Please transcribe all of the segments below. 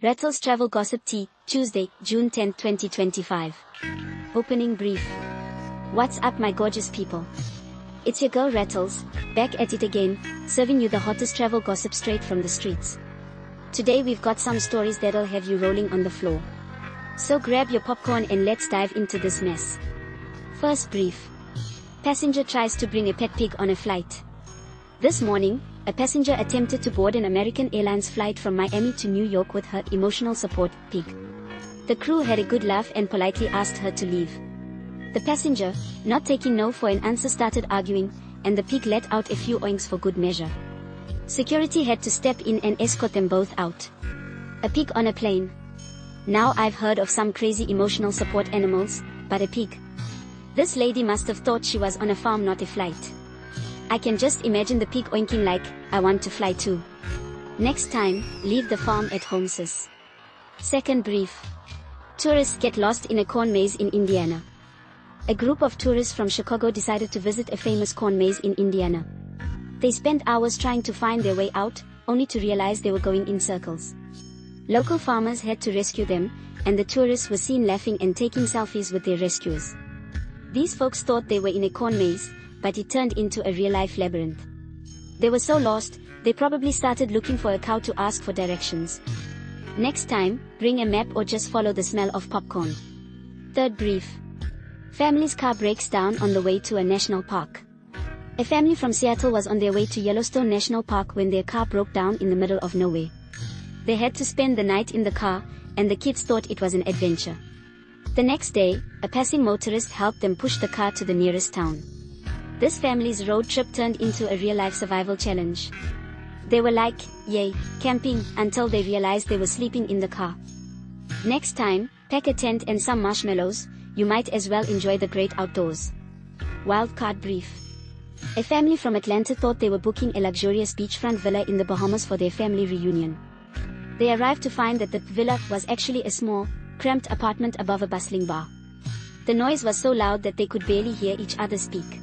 Rattles Travel Tea, Tuesday, June 10, 2025. Opening brief. What's up, my gorgeous people? It's your girl Rattles, back at it again, serving you the hottest travel gossip straight from the streets. Today we've got some stories that'll have you rolling on the floor. So grab your popcorn and let's dive into this mess. First brief. Passenger tries to bring a pet pig on a flight. This morning, a passenger attempted to board an American Airlines flight from Miami to New York with her emotional support pig. The crew had a good laugh and politely asked her to leave. The passenger, not taking no for an answer, started arguing, and the pig let out a few oinks for good measure. Security had to step in and escort them both out. A pig on a plane. Now I've heard of some crazy emotional support animals, but a pig. This lady must have thought she was on a farm, not a flight. I can just imagine the pig oinking like, I want to fly too. Next time, leave the farm at home, sis. Second brief. Tourists get lost in a corn maze in Indiana. A group of tourists from Chicago decided to visit a famous corn maze in Indiana. They spent hours trying to find their way out, only to realize they were going in circles. Local farmers had to rescue them, and the tourists were seen laughing and taking selfies with their rescuers. These folks thought they were in a corn maze, but it turned into a real-life labyrinth. They were so lost, they probably started looking for a cow to ask for directions. Next time, bring a map or just follow the smell of popcorn. Third brief. Family's car breaks down on the way to a national park. A family from Seattle was on their way to Yellowstone National Park when their car broke down in the middle of nowhere. They had to spend the night in the car, and the kids thought it was an adventure. The next day, a passing motorist helped them push the car to the nearest town. This family's road trip turned into a real-life survival challenge. They were like, yay, camping, until they realized they were sleeping in the car. Next time, pack a tent and some marshmallows, you might as well enjoy the great outdoors. Wildcard brief. A family from Atlanta thought they were booking a luxurious beachfront villa in the Bahamas for their family reunion. They arrived to find that the villa was actually a small, cramped apartment above a bustling bar. The noise was so loud that they could barely hear each other speak.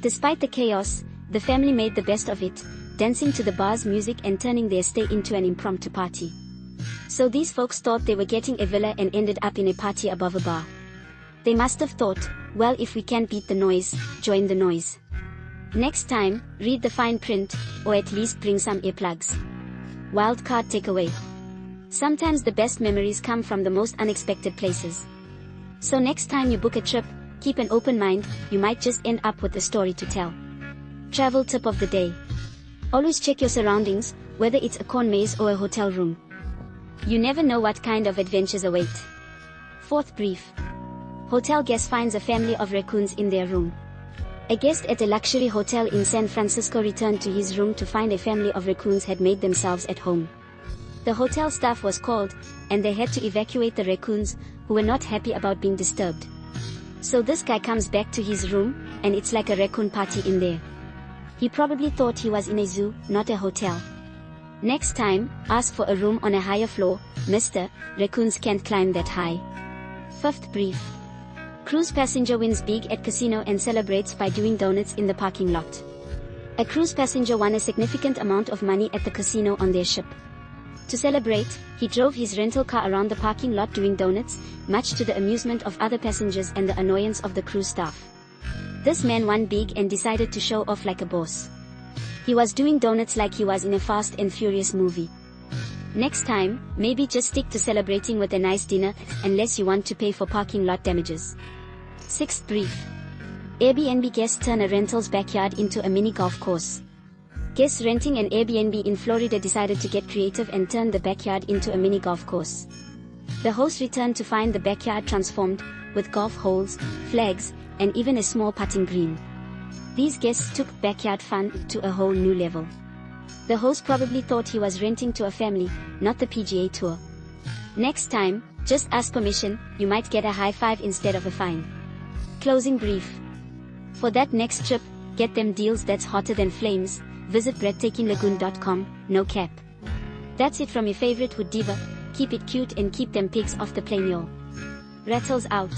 Despite the chaos, the family made the best of it, dancing to the bar's music and turning their stay into an impromptu party. So these folks thought they were getting a villa and ended up in a party above a bar. They must have thought, well, if we can't beat the noise, join the noise. Next time, read the fine print, or at least bring some earplugs. Wildcard takeaway. Sometimes the best memories come from the most unexpected places. So next time you book a trip, keep an open mind, you might just end up with a story to tell. Travel tip of the day. Always check your surroundings, whether it's a corn maze or a hotel room. You never know what kind of adventures await. Fourth brief. Hotel guest finds a family of raccoons in their room. A guest at a luxury hotel in San Francisco returned to his room to find a family of raccoons had made themselves at home. The hotel staff was called, and they had to evacuate the raccoons, who were not happy about being disturbed. So this guy comes back to his room, and it's like a raccoon party in there. He probably thought he was in a zoo, not a hotel. Next time, ask for a room on a higher floor, mister, raccoons can't climb that high. Fifth brief. Cruise passenger wins big at casino and celebrates by doing donuts in the parking lot. A cruise passenger won a significant amount of money at the casino on their ship. To celebrate, he drove his rental car around the parking lot doing donuts, much to the amusement of other passengers and the annoyance of the cruise staff. This man won big and decided to show off like a boss. He was doing donuts like he was in a Fast and Furious movie. Next time, maybe just stick to celebrating with a nice dinner, unless you want to pay for parking lot damages. Sixth brief. Airbnb guests turn a rental's backyard into a mini golf course. Guests renting an Airbnb in Florida decided to get creative and turn the backyard into a mini golf course. The host returned to find the backyard transformed, with golf holes, flags, and even a small putting green. These guests took backyard fun to a whole new level. The host probably thought he was renting to a family, not the PGA Tour. Next time, just ask permission, you might get a high five instead of a fine. Closing brief. For that next trip, get them deals that's hotter than flames. Visit breathtakinglagoon.com, no cap. That's it from your favorite hood diva. Keep it cute and keep them pigs off the plane, y'all. Rattles out.